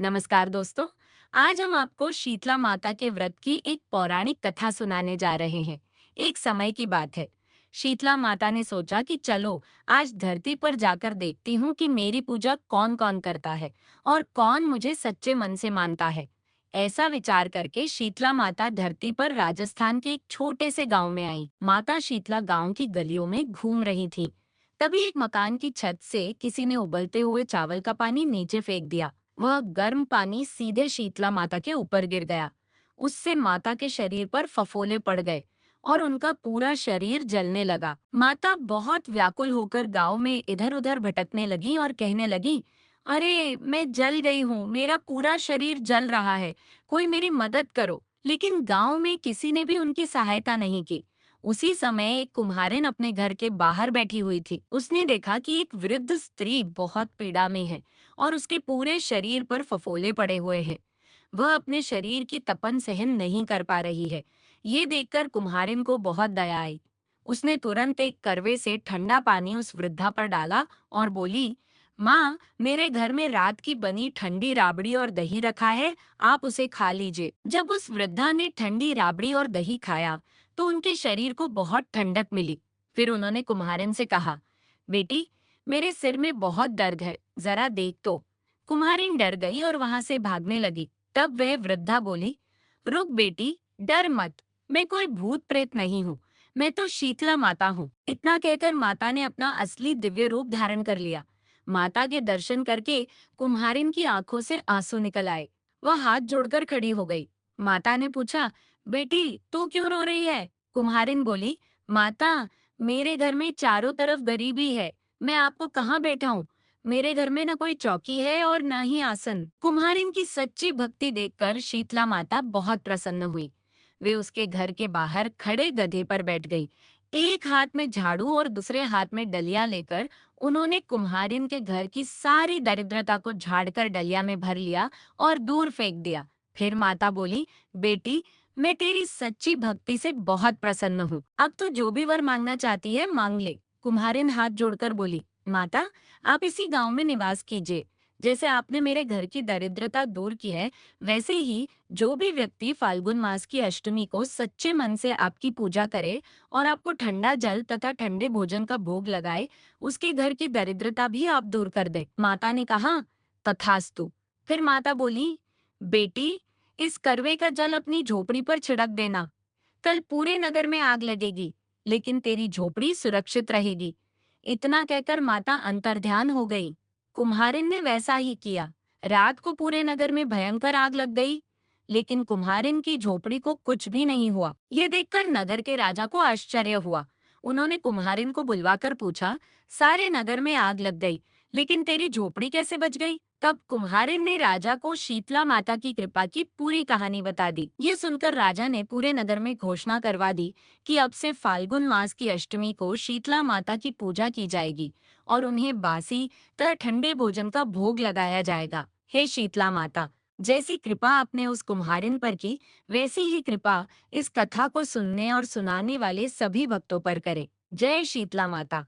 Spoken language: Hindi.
नमस्कार दोस्तों। आज हम आपको शीतला माता के व्रत की एक पौराणिक कथा सुनाने जा रहे हैं। एक समय की बात है। शीतला माता ने सोचा कि चलो आज धरती पर जाकर देखती हूँ कि मेरी पूजा कौन कौन करता है और कौन मुझे सच्चे मन से मानता है। ऐसा विचार करके शीतला माता धरती पर राजस्थान के एक छोटे से गांव में आई। माता शीतला गांव की गलियों में घूम रही थी। तभी एक मकान की छत से किसी ने उबलते हुए चावल का पानी नीचे फेंक दिया। वह गर्म पानी सीधे शीतला माता के ऊपर गिर गया। उससे माता के शरीर पर फफोले पड़ गए और उनका पूरा शरीर जलने लगा। माता बहुत व्याकुल होकर गांव में इधर-उधर भटकने लगी और कहने लगी, अरे मैं जल गई हूँ, मेरा पूरा शरीर जल रहा है, कोई मेरी मदद करो। लेकिन गांव में किसी ने भी उनकी सहायता नहीं की। उसी समय एक कुम्हारिन अपने घर के बाहर बैठी हुई थी। उसने देखा कि एक वृद्ध स्त्री बहुत पीड़ा में है और उसके पूरे शरीर पर फफोले पड़े हुए हैं। वह अपने शरीर की तपन सहन नहीं कर पा रही है। ये देखकर कुम्हारिन को बहुत दया आई। उसने तुरंत एक करवे से ठंडा पानी उस वृद्धा पर डाला और बोली, माँ, मेरे घर में रात की बनी ठंडी राबड़ी और दही रखा है, आप उसे खा लीजिए। जब उस वृद्धा ने ठंडी राबड़ी और दही खाया, तो उनके शरीर को बहुत ठंडक मिली। फिर उन्होंने कुम्हारिन से कहा, बेटी, मेरे सिर में बहुत दर्द है, जरा देख तो। कुम्हारिन डर गई और वहां से भागने लगी। तब वह वृद्धा बोली, रुक बेटी, डर मत, मैं कोई भूत प्रेत नहीं हूँ, मैं तो शीतला माता हूँ। इतना कहकर माता ने अपना असली दिव्य रूप धारण कर लिया। माता के दर्शन करके कुम्हारिन की आंखों से आंसू निकल आए। वह हाथ जोड़कर खड़ी हो गई। माता ने पूछा, बेटी तू क्यों रो रही है? कुम्हारिन बोली, माता, मेरे घर में चारों तरफ गरीबी है, मैं आपको कहाँ बैठाऊं? मेरे घर में न कोई चौकी है और न ही आसन। कुम्हारिन की सच्ची भक्ति देखकर शीतला माता बहुत प्रसन्न हुई। वे उसके घर के बाहर खड़े गधे पर बैठ गई। एक हाथ में झाड़ू और दूसरे हाथ में डलिया लेकर उन्होंने कुम्हारिन के घर की सारी दरिद्रता को झाड़कर डलिया में भर लिया और दूर फेंक दिया। फिर माता बोली, बेटी, मैं तेरी सच्ची भक्ति से बहुत प्रसन्न हूँ। अब तो जो भी वर मांगना चाहती है मांग ले। कुम्हारिन हाथ जोड़कर बोली, माता, आप इसी गांव में निवास कीजिए। जैसे आपने मेरे घर की दरिद्रता दूर की है, वैसे ही जो भी व्यक्ति फाल्गुन मास की अष्टमी को सच्चे मन से आपकी पूजा करे और आपको ठंडा जल तथा ठंडे भोजन का भोग लगाए, उसके घर की दरिद्रता भी आप दूर कर दे। माता ने कहा, तथास्तु। फिर माता बोली, बेटी, इस करवे का जल अपनी झोपड़ी पर छिड़क देना। कल पूरे नगर में आग लगेगी, लेकिन तेरी झोपड़ी सुरक्षित रहेगी। इतना कहकर माता अंतर्ध्यान हो गई। कुम्हारिन ने वैसा ही किया। रात को पूरे नगर में भयंकर आग लग गई, लेकिन कुम्हारिन की झोपड़ी को कुछ भी नहीं हुआ। ये देखकर नगर के राजा को आश्चर्य हुआ। उन्होंने कुम्हारिन को बुलवाकर पूछा, सारे नगर में आग लग गई, लेकिन तेरी झोपड़ी कैसे बच गई? तब कुम्हारिन ने राजा को शीतला माता की कृपा की पूरी कहानी बता दी। ये सुनकर राजा ने पूरे नगर में घोषणा करवा दी कि अब से फाल्गुन मास की अष्टमी को शीतला माता की पूजा की जाएगी और उन्हें बासी तथा ठंडे भोजन का भोग लगाया जाएगा। हे शीतला माता, जैसी कृपा आपने उस कुम्हारिन पर की, वैसी ही कृपा इस कथा को सुनने और सुनाने वाले सभी भक्तों पर करे। जय शीतला माता।